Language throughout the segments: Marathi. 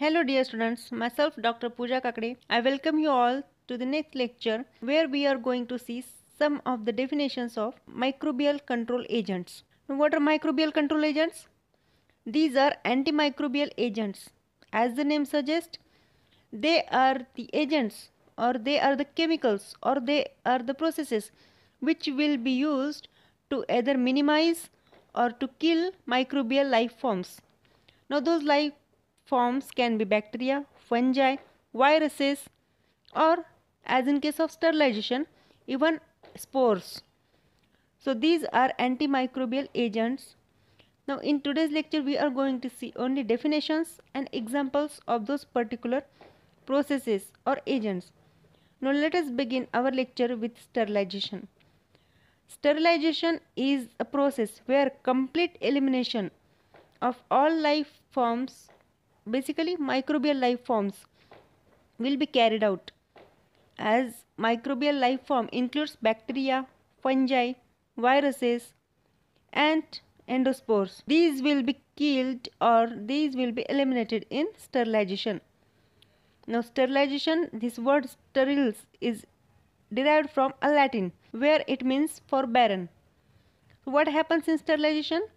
Hello dear students, myself Dr. Pooja Kakade. I welcome you all to the next lecture where we are going to see some of the definitions of microbial control agents. Now, what are microbial control agents? These are antimicrobial agents. As the name suggests, they are the agents or they are the chemicals or they are the processes which will be used to either minimize or to kill microbial life forms. Now those life forms can be bacteria, fungi, viruses, or as in case of sterilization, even spores. So these are antimicrobial agents. Now in today's lecture we are going to see only definitions and examples of those particular processes or agents. Now let us begin our lecture with sterilization. Sterilization is a process where complete elimination of all life forms, basically microbial life forms, will be carried out. As microbial life form includes bacteria, fungi, viruses and endospores. These will be killed or these will be eliminated in sterilization. Now sterilization, this word steriles is derived from a Latin where it means for barren. So what happens in sterilization?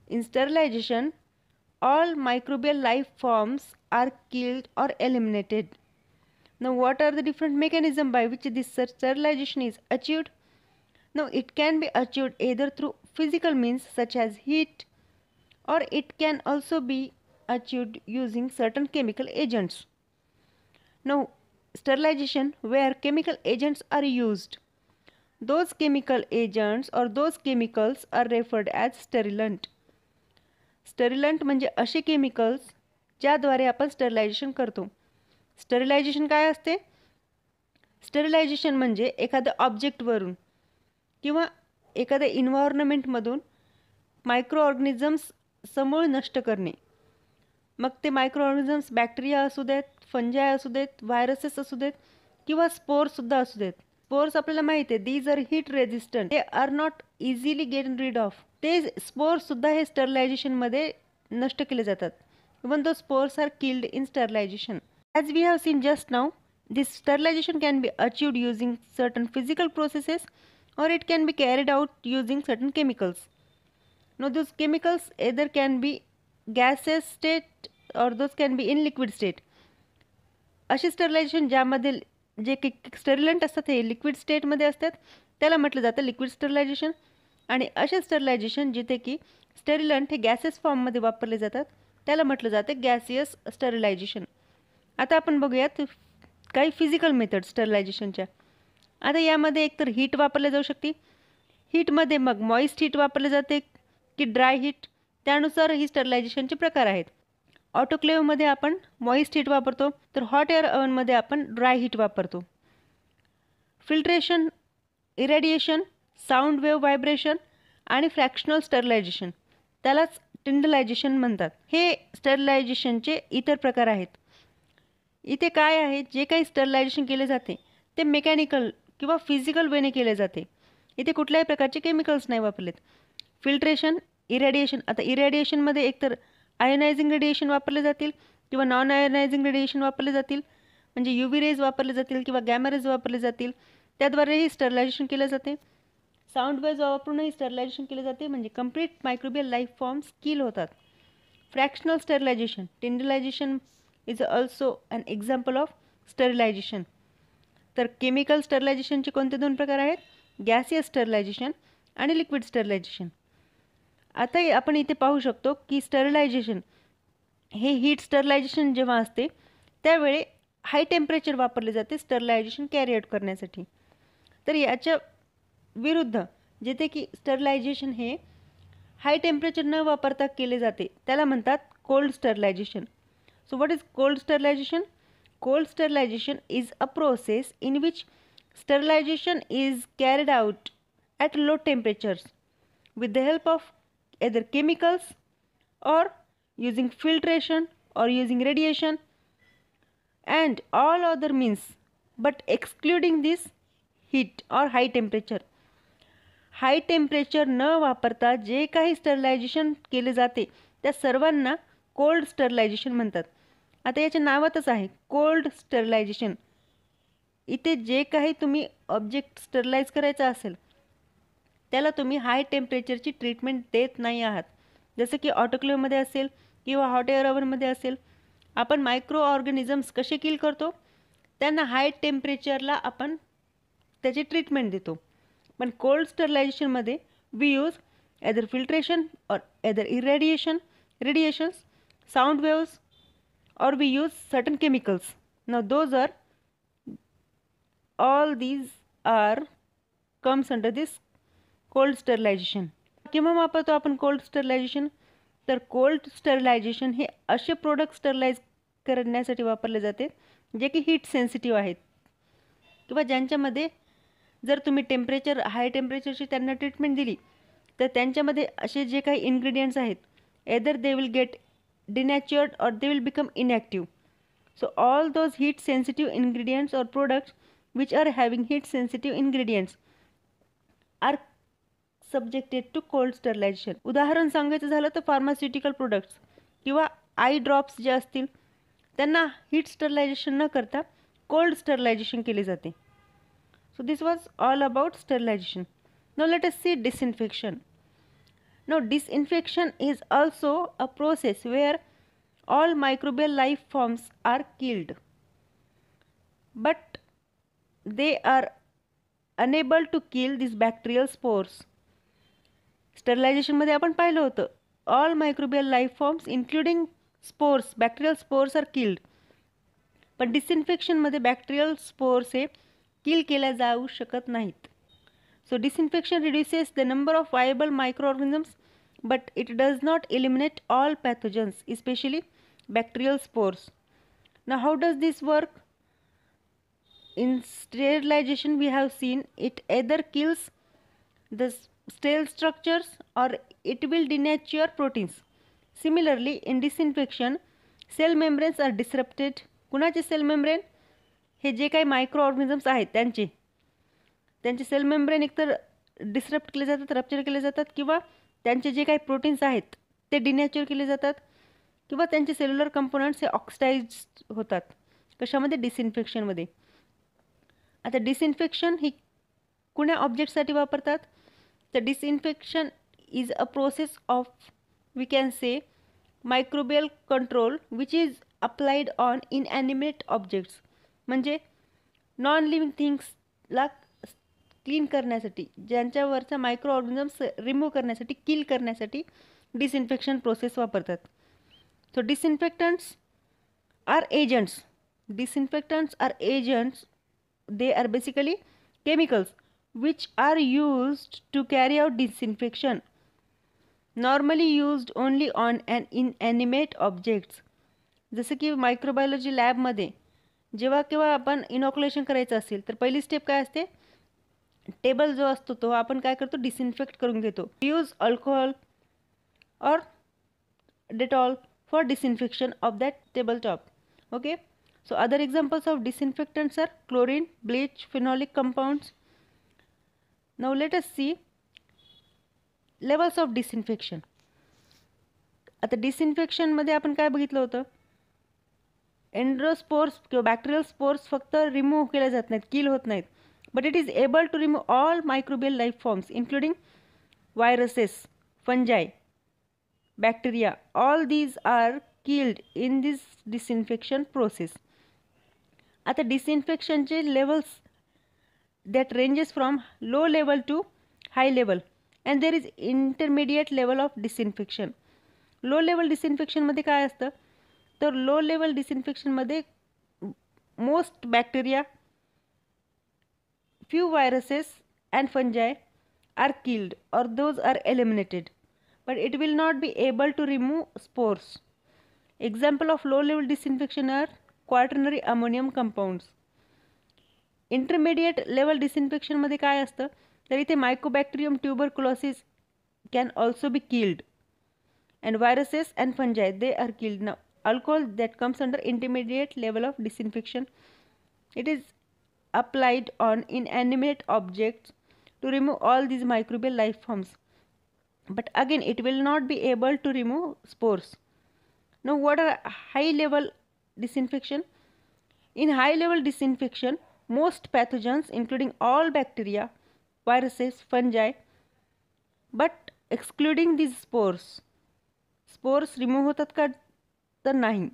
In sterilization, all microbial life forms are killed or eliminated. Now what are the different mechanisms by which this sterilization is achieved? Now it can be achieved either through physical means such as heat, or it can also be achieved using certain chemical agents. Now sterilization where chemical agents are used, those chemical agents or those chemicals are referred as sterilant. स्टेरिलंट म्हणजे असे केमिकल्स ज्याद्वारे आपण स्टरिलायझेशन करतो. स्टरिलायझेशन काय असते? स्टरिलायझेशन म्हणजे एखाद्या ऑब्जेक्टवरून किंवा एखाद्या इन्व्हायरमेंटमधून मायक्रो ऑर्गॅनिझम्स समूळ नष्ट करणे. मग ते मायक्रो ऑर्गॅनिझम्स बॅक्टेरिया असू देत, फंजाय असू देत, व्हायरसेस असू देत किंवा स्पोर्ससुद्धा असू देत. स्पोर्स आपल्याला माहिती आहे these are heat resistant, they are not easily get rid of. ते स्पोर्ससुद्धा हे स्टरिलायझेशनमध्ये नष्ट केले जातात. Even though spores are killed in sterilization. As we have seen just now, this sterilization can be achieved using certain physical processes or it can be carried out using certain chemicals. Now those chemicals either can be gaseous state or those can be in liquid state. असे स्टरिलायझेशन ज्यामध्ये जे स्टेरिलंट असतात हे लिक्विड स्टेटमध्ये असतात त्याला म्हटलं जातं लिक्विड स्टरिलायझेशन. आणि असे स्टरिलायझेशन जिथे की स्टेरिलंट हे गॅसेस फॉर्ममध्ये वापरले जातात त्याला म्हटलं जातं गॅसियस स्टरिलायझेशन. आता आपण बघूयात काही फिजिकल मेथड स्टरिलायझेशनच्या. आता यामध्ये एकतर हीट वापरले जाऊ शकते. हीटमध्ये मग मॉइस्ट हीट वापरले जाते की ड्राय हीट, त्यानुसार ही स्टरिलायझेशनचे प्रकार आहेत. ऑटोक्लेव्हमध्ये आपण मॉइस्ट हीट वापरतो तर हॉट एअर ओव्हनमध्ये आपण ड्राय हीट वापरतो. Filtration, irradiation, sound wave vibration आणि फ्रॅक्शनल स्टरिलायझेशन, त्यालाच टिंडलायझेशन म्हणतात. हे स्टरिलायझेशनचे इतर प्रकार आहेत. इथे काय आहे, जे काही स्टरिलायझेशन केले जाते ते मेकॅनिकल किंवा फिजिकल वेने केले जाते. इथे कुठल्याही प्रकारचे केमिकल्स नाही वापरलेत. फिल्ट्रेशन, इरेडिएशन, आता इरेडिएशनमध्ये एकतर आयोनायझिंग रेडिएशन वापरले जातील किंवा नॉन आयोनायझिंग रेडिएशन वापरले जातील, म्हणजे UV रेज वापरले जातील किंवा गॅमा रेज वापरले जातील, त्याद्वारेही स्टरिलायझेशन केले जाते. साऊंड वेव्ज वापरूनही स्टरिलायझेशन केले जाते, म्हणजे complete microbial life forms kill होतात. Fractional sterilization, tyndallization is also an example of sterilization. तर केमिकल स्टरिलायझेशनचे कोणते दोन प्रकार आहेत, गॅसियस स्टरिलायझेशन आणि लिक्विड स्टरिलायझेशन. आता आपण इथे पाहू शकतो की स्टरिलायझेशन हे हीट स्टरिलायझेशन जेव्हा असते त्यावेळी हाय टेम्परेचर वापरले जाते स्टरिलायझेशन कॅरी आउट करण्यासाठी. तर याच्या विरुद्ध जिथे की स्टरिलायझेशन हे हाय टेम्परेचर न वापरता केले जाते त्याला म्हणतात cold sterilization. So what is cold sterilization? Cold sterilization is a process in which sterilization is carried out at low temperatures with the help of either chemicals or using filtration or using radiation and all other means, but excluding this heat or high temperature. High temperature न वापरता जे काही स्टरिलायझेशन केले जाते त्या सर्वांना कोल्ड स्टरिलायझेशन म्हणतात. आता याच्या नावातच आहे कोल्ड स्टरलायझेशन. इथे जे काही तुम्ही ऑब्जेक्ट स्टरलाइज करायचा असेल त्याला तुम्ही हाय टेम्परेचरची ट्रीटमेंट देत नाही आहात. जसं की ऑटोक्लेवमध्ये असेल किंवा हॉट एअर ओव्हनमध्ये असेल, आपण मायक्रो ऑर्गॅनिझम्स कसे किल करतो, त्यांना हाय टेम्परेचरला आपण त्याची ट्रीटमेंट देतो. पण कोल्ड स्टरलायझेशनमध्ये we use either filtration or either radiations, sound waves, or we use certain chemicals. Now all these are comes under this cold sterilisation. केव्हा वापरतो आपण कोल्ड स्टरलायझेशन? तर कोल्ड स्टरलायझेशन हे असे प्रोडक्ट स्टरलाइज करण्यासाठी वापरले जाते जे की हीट सेन्सिटिव्ह आहेत किंवा ज्यांच्यामध्ये जर तुम्ही हाय टेम्परेचरची त्यांना ट्रीटमेंट दिली तर त्यांच्यामध्ये असे जे काही इन्ग्रेडियंट्स आहेत either they will get denatured or they will become inactive. So all those heat sensitive ingredients or products which are having heat sensitive ingredients are subjected to cold sterilization. उदाहरण सांगायचं झालं तर फार्मास्युटिकल प्रोडक्ट्स किंवा आय ड्रॉप्स जे असतील त्यांना हीट स्टरलायझेशन न करता कोल्ड स्टरलायझेशन केले जाते. So this was all about sterilization. Now let us see disinfection. Now disinfection is also a process where all microbial life forms are killed, but they are unable to kill these bacterial spores. स्टरलायझेशनमध्ये आपण पाहिलं होतं all microbial life forms including spores, bacterial spores are killed. पण डिसइन्फेक्शनमध्ये बॅक्टेरियल स्पोर्स हे किल केल्या जाऊ शकत नाहीत. So disinfection reduces the number of viable microorganisms, but it does not eliminate all pathogens, especially bacterial spores. Now how does this work? In sterilization we have seen it either kills the stale structures or it will denature proteins. Similarly in disinfection cell membranes are disrupted. कुणाचे सेल मेम्ब्रेन? हे जे काही मायक्रोऑर्गॅनिझम्स आहेत त्यांचे सेल मेम्ब्रेन एकतर डिस्रप्ट केले जातात, रप्चर केले जातात किंवा त्यांचे जे काही प्रोटीन्स आहेत ते डिनॅचर केले जातात किंवा त्यांचे सेल्युलर कंपोनंट्स हे ऑक्सिडाइज होतात. कशामध्ये? डिसइन्फेक्शनमध्ये. आता डिसइन्फेक्शन ही कुण्या ऑब्जेक्टसाठी वापरतात? तर disinfection is a process of we can say microbial control which is applied on inanimate objects. म्हणजे नॉन लिव्हिंग थिंग्सला क्लीन करण्यासाठी, ज्यांच्यावरचा मायक्रो ऑर्गॅनिझम्स रिमूव्ह करण्यासाठी, किल करण्यासाठी डिसइन्फेक्शन प्रोसेस वापरतात. So disinfectants are agents. Disinfectants are agents. They are basically chemicals which are used to carry out disinfection, normally used only on an inanimate objects. जसं की मायक्रोबायोलॉजी लॅबमध्ये जेव्हा केव्हा आपण इनॉक्युलेशन करायचं असेल तर पहिली स्टेप काय असते? टेबल जो असतो तो आपण काय करतो? डिसइन्फेक्ट करून घेतो. Use alcohol or Dettol for disinfection of that table top. Okay. So other examples of disinfectants are chlorine, bleach, phenolic compounds. Now let us see levels of disinfection. आता डिसइन्फेक्शनमध्ये आपण काय बघितलं होतं? एन्ड्रोस्पोर्स किंवा बॅक्टेरियल स्पोर्स फक्त रिमूव्ह केले जात नाहीत, किल होत नाहीत, but it is able to remove all microbial life forms including viruses, fungi, bacteria. All these are killed in this disinfection process. आता disinfectionचे levels that ranges from low level to high level and there is intermediate level of disinfection. Low level disinfection मध्ये काय असतं? तर low level disinfection मध्ये most bacteria, few viruses and fungi are killed or those are eliminated, but it will not be able to remove spores. Example of low level disinfection are quaternary ammonium compounds. Intermediate level disinfection मध्ये काय असतं? तर इथे Mycobacterium tuberculosis can also be killed and viruses and fungi they are killed. Now alcohol that comes under intermediate level of disinfection. It is applied on inanimate objects to remove all these microbial life forms, but again it will not be able to remove spores. Now what are high level disinfection? In high level disinfection, most pathogens including all bacteria, viruses, fungi, but excluding these spores remove होतात का तर नाही.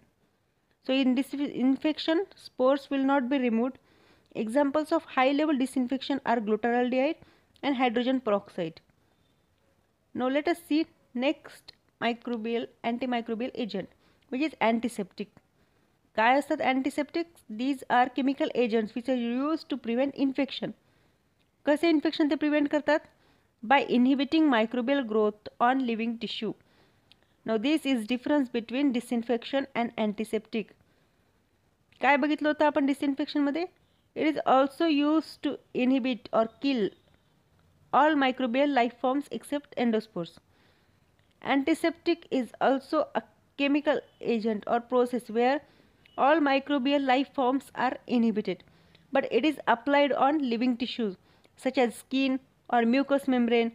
So in disinfection, spores will not be removed. Examples of high level disinfection are glutaraldehyde and hydrogen peroxide. Now let us see next antimicrobial agent, which is antiseptic. काय असतात antiseptics? These are chemical agents which are used to prevent infection. कसे इन्फेक्शन ते प्रिव्हेंट करतात? By inhibiting microbial growth on living tissue. Now this is difference between disinfection and antiseptic. काय बघितलं होतं आपण डिसइन्फेक्शनमध्ये? It is also used to inhibit or kill all microbial life forms except endospores. Antiseptic is also a chemical agent or process where all microbial life forms are inhibited, but it is applied on living tissues such as skin or mucous membrane.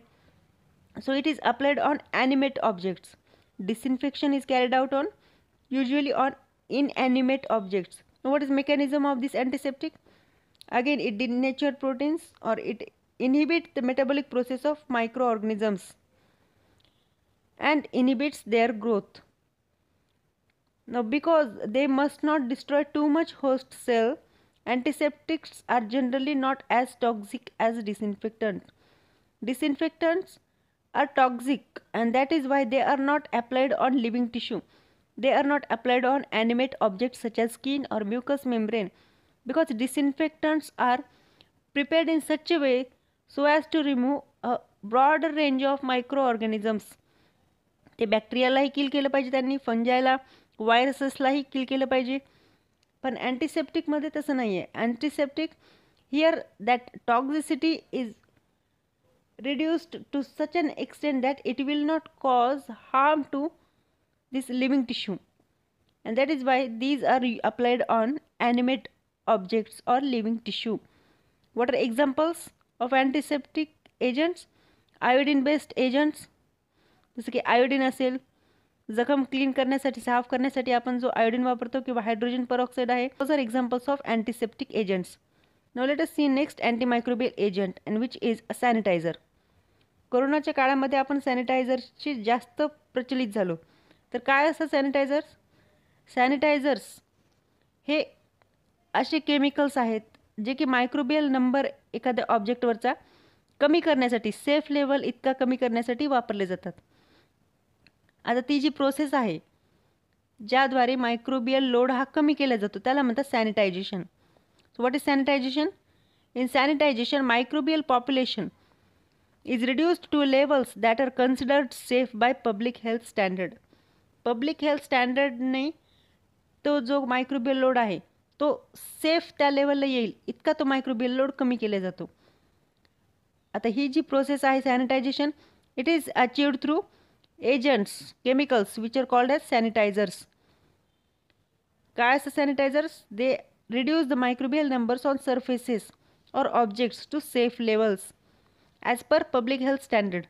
So it is applied on animate objects. Disinfection is carried out on usually on inanimate objects. Now what is mechanism of this antiseptic? Again, it denatures proteins or it inhibits the metabolic process of microorganisms and inhibits their growth. Now because they must not destroy too much host cell, antiseptics are generally not as toxic as disinfectants. Disinfectants are toxic, and that is why they are not applied on living tissue. They are not applied on animate objects such as skin or mucous membrane, because disinfectants are prepared in such a way so as to remove a broader range of microorganisms. ते बॅक्टेरियालाही किल केलं पाहिजे त्यांनी, फंजायला, व्हायरसेसलाही किल केलं पाहिजे. पण अँटीसेप्टिकमध्ये तसं नाही आहे. Antiseptic here that toxicity is reduced to such an extent that it will not cause harm to this living tissue, and that is why these are applied on animate objects or living tissue. What are examples of antiseptic agents? Iodine based agents, जसं की आयोडीन असेल, जखम क्लीन करण्यासाठी, साफ करण्यासाठी आपण जो आयोडीन वापरतो, किंवा हायड्रोजन पेरॉक्साइड आहे. Those are examples of antiseptic agents. Now let us see next antimicrobial agent, and which is a sanitizer. कोरोनाच्या काळामध्ये आपण सॅनिटायझरची जास्त प्रचलित झालो. तर काय असतं सॅनिटायझर्स? सॅनिटायझर्स हे असे केमिकल्स आहेत जे की मायक्रोबियल नंबर एखाद्या ऑब्जेक्टवरचा कमी करण्यासाठी, सेफ लेवल इतका कमी करण्यासाठी वापरले जातात. आता ती जी प्रोसेस आहे ज्याद्वारे मायक्रोबियल लोड हा कमी केला जातो त्याला म्हणतात sanitisation. So what is sanitisation? In sanitisation microbial population is reduced to levels that are considered safe by public health standard. Public health स्टँडर्डने तो जो मायक्रोबियल लोड आहे तो सेफ त्या लेवलला येईल इतका तो मायक्रोबियल लोड कमी केला जातो. आता ही जी प्रोसेस आहे sanitization, it is achieved through agents, chemicals which are called as sanitizers. काय असं sanitizers? They reduce the microbial numbers on surfaces or objects to safe levels as per public health standard.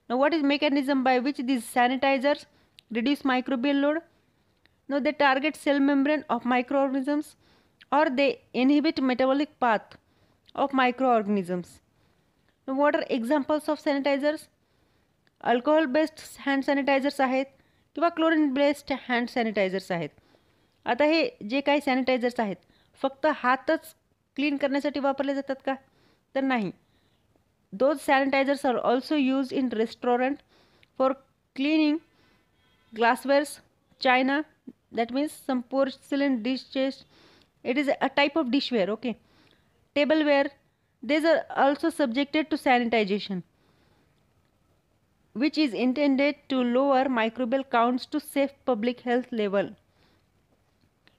Now what is mechanism by which these sanitizers reduce microbial load? Now they target cell membrane of microorganisms or they inhibit metabolic path of microorganisms. Now what are examples of sanitizers? Alcohol based hand sanitizers आहेत किंवा क्लोरीन बेस्ड हँड सॅनिटायझर्स आहेत. आता हे जे काही सॅनिटायझर्स आहेत फक्त हातच क्लीन करण्यासाठी वापरले जातात का? तर नाही. Those sanitizers are also used in restaurant for cleaning glasswares, china, that means some porcelain dishes. It is a type of dishware, okay. Tableware, these are also subjected to sanitization, which is intended to lower microbial counts to safe public health level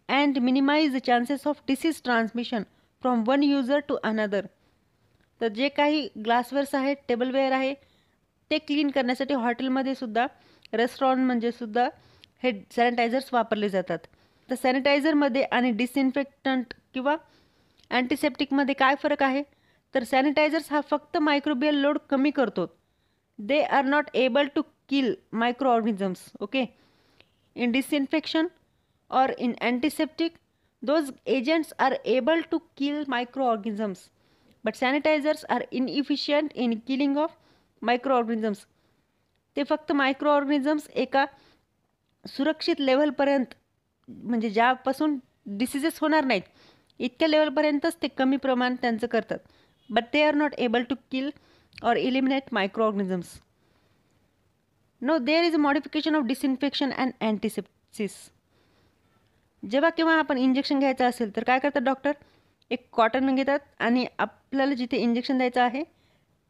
and minimize the chances of disease transmission from one user to another. तर जे काही ग्लासवेअर्स आहेत, टेबलवेअर आहे, ते क्लीन करण्यासाठी हॉटेलमध्ये सुद्धा, रेस्टॉरंटमध्ये सुद्धा हे सॅनिटायझर्स वापरले जातात. तर सॅनिटायझरमध्ये आणि डिसइन्फेक्टंट किंवा अँटीसेप्टिकमध्ये काय फरक आहे? तर सॅनिटायझर्स हा फक्त मायक्रोबियल लोड कमी करतो. They are not able to kill microorganisms, okay. In disinfection or in antiseptic, those agents are able to kill microorganisms, but sanitizers are inefficient in killing of microorganisms. ते फक्त मायक्रोऑर्गॅनिझम्स एका सुरक्षित लेवलपर्यंत, म्हणजे ज्यापासून डिसीजेस होणार नाहीत इतक्या लेवलपर्यंतच ते कमी प्रमाण त्यांचं करतात. But they are not able to kill or eliminate microorganisms. Now there is a modification of disinfection and antisepsis. जेव्हा केव्हा आपण इंजेक्शन घ्यायचं असेल तर काय करतात डॉक्टर, एक कॉटन घेतात आणि आपल्याला जिथे इंजेक्शन द्यायचं आहे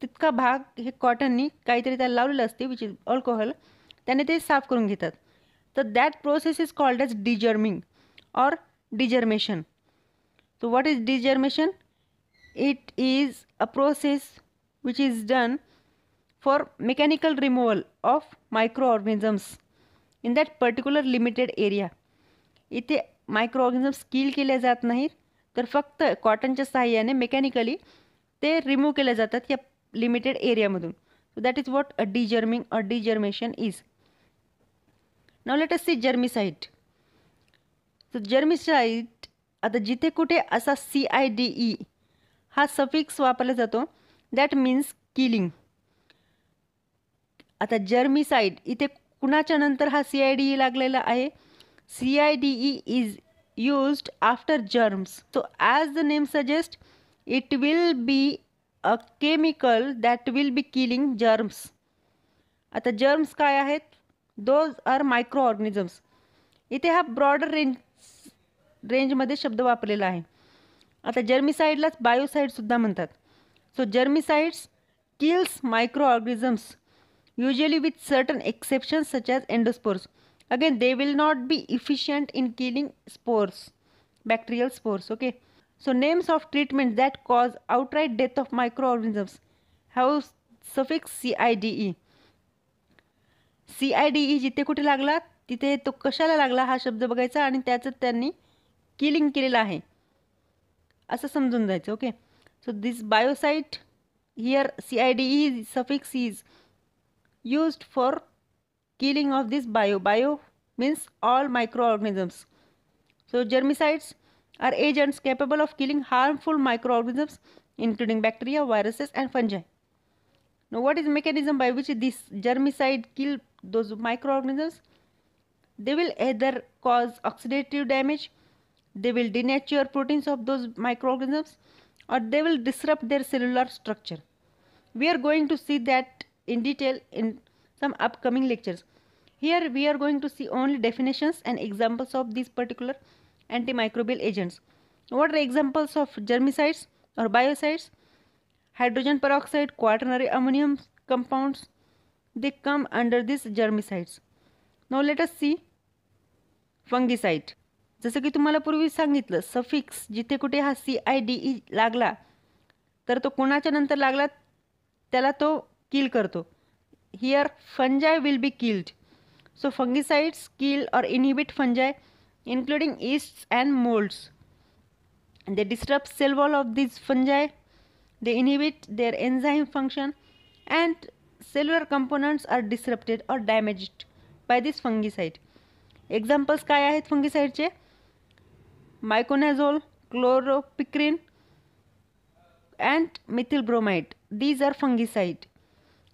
तितका भाग हे कॉटननी काहीतरी त्याला लावलेलं असते विच इज अल्कोहोल, त्याने ते साफ करून घेतात. तर that process is called as degerming or degermation. So what is degermation? It is a process which is done for mechanical removal of microorganisms in that particular limited area. इथे मायक्रोऑर्गॅनिझम्स किल केले जात नाहीत, तर फक्त कॉटनच्या सहाय्याने मेकॅनिकली ते रिमूव्ह केले जातात या लिमिटेड एरियामधून. So that is what a degerming or degermation is. Now let us see germicide. So germicide, आता जिथे कुठे असा CIDE हा सफिक्स वापरला जातो दॅट मीन्स किलिंग. आता जर्मिसाइड इथे कुणाच्या नंतर हा CIDE लागलेला आहे? CIDE is used after germs. So as the name suggest it will be a chemical that will be killing germs. आता जर्म्स काय आहेत? Those are micro organisms. इथे हा ब्रॉडर रेंजमध्ये शब्द वापरलेला आहे. आता जर्मिसाइडलाच बायोसाइडसुद्धा म्हणतात. So germicides kills microorganisms usually with certain exceptions such as endospores. Again, they will not be efficient in killing spores, bacterial spores. Okay. So names of treatments that cause outright death of microorganisms have suffix CIDE. CIDE जिथे कुठे लागला तिथे तो कशाला लागला हा शब्द बघायचा आणि त्याचं त्यांनी किलिंग केलेलं आहे असं समजून जायचं. Okay. So this biocide here CIDE suffix is used for killing of this bio means all microorganisms. So germicides are agents capable of killing harmful microorganisms including bacteria, viruses and fungi. Now what is mechanism by which this germicide kill those microorganisms? They will either cause oxidative damage, they will denature proteins of those microorganisms, or they will disrupt their cellular structure. We are going to see that in detail in some upcoming lectures. Here we are going to see only definitions and examples of these particular antimicrobial agents. What are examples of germicides or biocides? Hydrogen peroxide, quaternary ammonium compounds, they come under these germicides. Now let us see fungicide. जसं की तुम्हाला पूर्वी सांगितलं सफिक्स जिथे कुठे हा CIDE लागला तर तो कोणाच्या नंतर लागला त्याला तो किल करतो. Here fungi will be killed. So fungicides kill or inhibit fungi including yeasts and molds. They disrupt cell wall of these fungi, they inhibit their enzyme function and cellular components are disrupted or damaged by this fungicide. Examples काय आहेत फंगिसाइडचे? Miconazole, chloropicrine and methyl bromide. These are fungicide.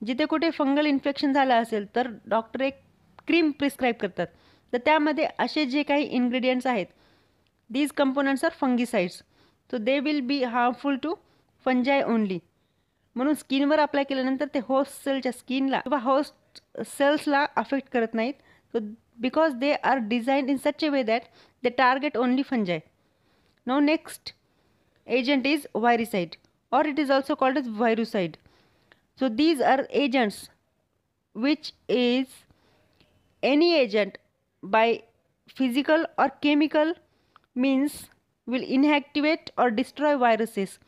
जिथे कुठे फंगल इन्फेक्शन झालं असेल तर डॉक्टर एक क्रीम प्रिस्क्राईब करतात, तर त्यामध्ये असे जे काही इन्ग्रेडियंट्स आहेत these components are fungicides. So they will be harmful to fungi only. म्हणून स्किनवर अप्लाय केल्यानंतर ते होस्ट सेलच्या स्किनला किंवा होस्ट सेल्सला अफेक्ट करत नाहीत. So because they are designed in such a way that they target only फंजाय. Now next agent is viricide or it is also called as virucide. So these are agents which is any agent by physical or chemical means will inactivate or destroy viruses.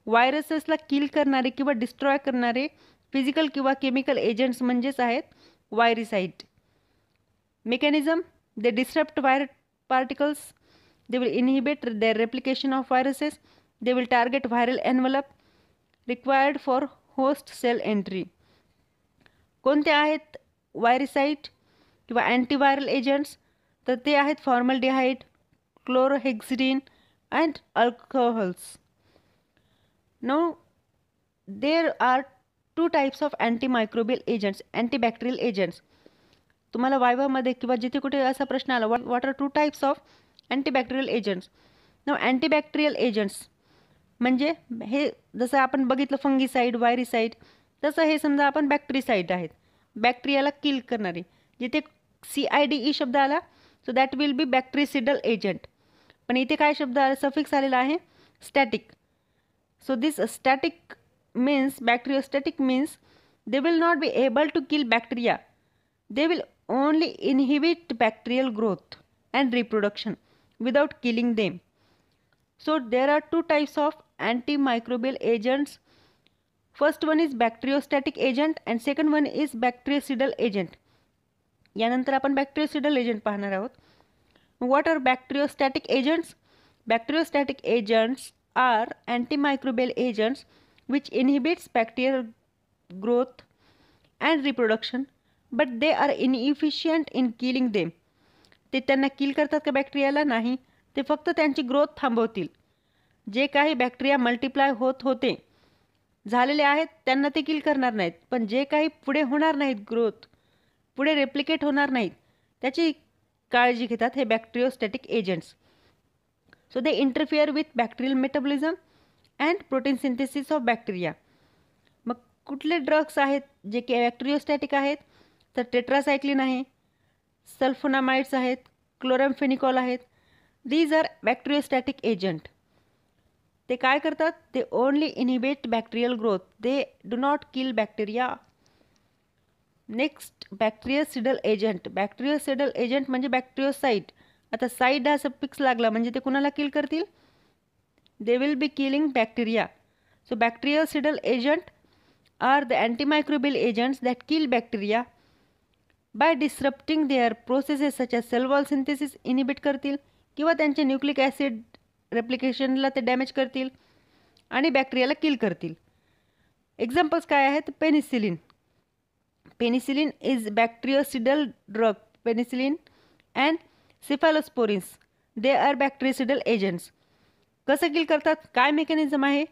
व्हायरसेसला किल करणारे किंवा डिस्ट्रॉय करणारे फिजिकल किंवा केमिकल एजंट्स म्हणजेच आहेत viricide. Mechanism they disturb viral particles, they will inhibit their replication of viruses, they will target viral envelope required for host cell entry. कोणते आहेत वायरिसाइड किंवा अँटीव्हायरल एजंट्स? तर ते आहेत formaldehyde, chlorhexidine and alcohols. Now there are 2 types of antimicrobial agents, antibacterial agents. तुम्हाला वायवामध्ये किंवा जिथे कुठे असा प्रश्न आला, what are 2 types of antibacterial agents. Now antibacterial agents म्हणजे हे जसं आपण बघितलं फंगीसाईड, वायरीसाईड, तसं हे समजा आपण बॅक्टेरिसाईड आहेत, बॅक्टेरियाला किल करणारे. जिथे CIDE शब्द आला so that will be bactericidal agent. पण इथे काय शब्द सफिक्स आलेला आहे, static. So this static means bacteriostatic means they will not be able to kill bacteria. They will only inhibit bacterial growth and reproduction without killing them. So there are 2 types of antimicrobial agents. First one is bacteriostatic agent and second one is bactericidal agent. यानंतर आपण bactericidal agent पाहणार आहोत. What are bacteriostatic agents? Bacteriostatic agents are antimicrobial agents which inhibits bacterial growth and reproduction, but they are inefficient in killing them. ते त्यांना किल करतात का बॅक्टेरियाला? नाही, ते फक्त त्यांची ग्रोथ थांबवतील. जे काही बॅक्टेरिया मल्टिप्लाय होत होते झालेले आहेत त्यांना ते किल करणार नाहीत, पण जे काही पुढे होणार नाहीत, ग्रोथ पुढे रेप्लिकेट होणार नाहीत, त्याची काळजी घेतात हे bacteriostatic agents. So they interfere with bacterial metabolism and protein synthesis of bacteria. मग कुठले ड्रग्स आहेत जे की बॅक्टेरियोस्टॅटिक आहेत? तर टेट्रासायक्लिन आहे, सल्फोनामाइड्स आहेत, क्लोरामफेनिकॉल आहेत. These are bacteriostatic agent. ते काय करतात? ते only inhibit bacterial growth, they do not kill bacteria. Next bactericidal agent. Bactericidal agent म्हणजे बॅक्टेरियोसाइड. आता साइड हा सफिक्स लागला म्हणजे ते कुणाला किल करतील? they will be killing bacteria. So bactericidal agent are the antimicrobial agents that kill bacteria by disrupting their processes such as cell wall synthesis inhibit करतील किंवा त्यांचे न्यूक्लिक ॲसिड रेप्लिकेशनला ते डॅमेज करतील आणि बॅक्टेरियाला किल करतील. एक्झाम्पल्स काय आहेत? Penicillin. Penicillin is bactericidal drug. Penicillin and cephalosporins they are bactericidal agents. कसं किल करतात? काय मेकॅनिझम आहे?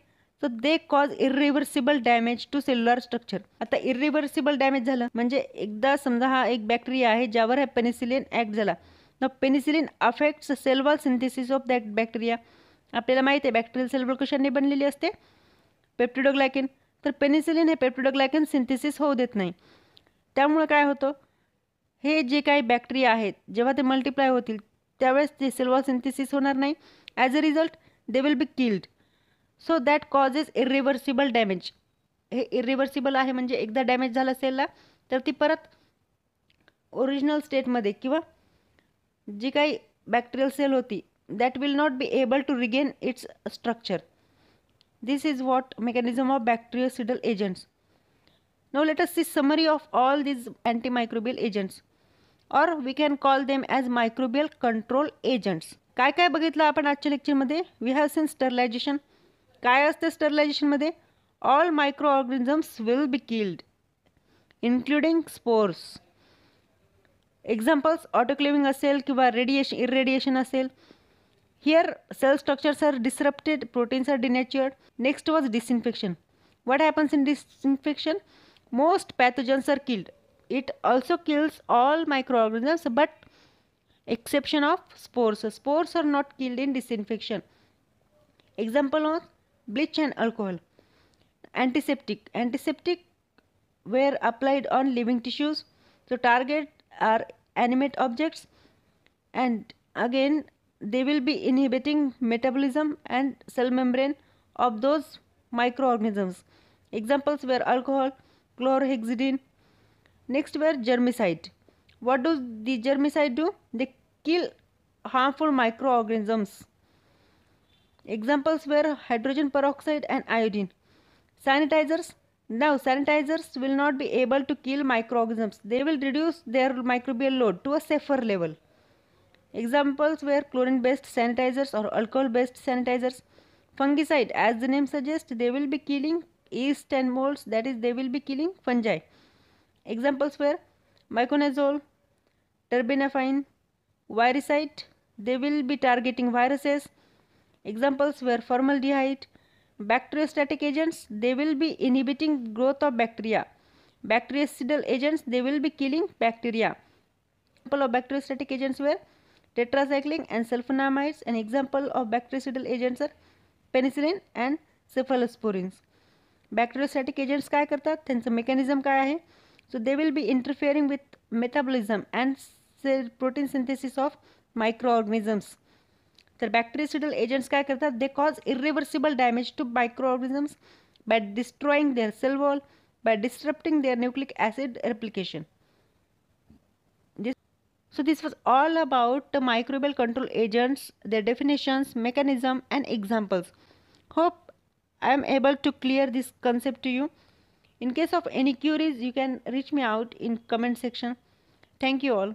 तर they cause irreversible damage to cellular structure. आता इरिव्हर्सिबल डॅमेज झालं म्हणजे एकदा समजा हा एक बॅक्टेरिया आहे ज्यावर हा पेनिसिलिन ॲक्ट झाला. The penicillin affects cell wall synthesis of that bacteria. आपल्याला माहिती आहे बॅक्टेरियल सेल वॉल कशाने बनलेली असते? पेप्टिडोग्लायकेन. तर पेनिसिलिन हे पेप्टिडोग्लायकेन सिंथेसिस होऊ देत नाही. त्यामुळे काय होतं? हे जे काही बॅक्टेरिया आहेत जेव्हा ते मल्टिप्लाय होतील त्यावेळेस ते सेल वॉल सिंथेसिस होणार नाही. As a result they will be killed. So that causes irreversible damage. हे irreversible आहे म्हणजे एकदा डॅमेज झाला सेलला तर ती परत ओरिजिनल स्टेटमध्ये किंवा जी काही बॅक्टेरियल सेल होती that will not be able to regain its structure. This is what mechanism of bactericidal agents. Now let us see summary of all these antimicrobial agents or we can call them as microbial control agents. काय काय बघितलं आपण आजच्या लेक्चरमध्ये? We have seen sterilization. काय असते स्टरलायझेशनमध्ये? All micro organisms will be killed including spores. Examples autoclaving असेल किंवा रेडिएशन इरेडिएशन असेल. Here cell structures are disrupted, proteins are denatured. Next was disinfection. What happens in disinfection? Most pathogens are killed. It also kills all micro organisms but exception of spores. Spores are not killed in disinfection. Example of bleach and alcohol. Antiseptic. Antiseptic were applied on living tissues. So target are animate objects and again they will be inhibiting metabolism and cell membrane of those microorganisms. Examples were alcohol, chlorhexidine. Next were germicide. What does the germicide do? They kill harmful microorganisms. Examples were hydrogen peroxide and iodine. Sanitizers. Now sanitizers will not be able to kill microorganisms. They will reduce their microbial load to a safer level. Examples were chlorine based sanitizers or alcohol based sanitizers. Fungicide, as the name suggests, they will be killing yeast and molds, that is they will be killing fungi. Examples were miconazole, terbinafine, Viricide, they will be targeting viruses. Examples were formaldehyde. Bacteriostatic agents, they will be inhibiting growth of bacteria. Bactericidal agents, they will be killing bacteria. Example of bacteriostatic agents were tetracycline and sulfonamides. An example of bactericidal agents are penicillin and cephalosporins. Bacteriostatic agents काय करतात, त्यांचं मेकॅनिझम काय आहे? So they will be interfering with metabolism and protein synthesis of micro organisms. तर बॅक्टेरिसिडल एजंट्स काय करतात? They cause irreversible damage to micro organisms by destroying their cell wall, by disrupting their nucleic acid replication. So this was all about the microbial control agents, their definitions, mechanism and examples. Hope I am able to clear this concept to you. In case of any queries, you can reach me out in comment section. Thank you all.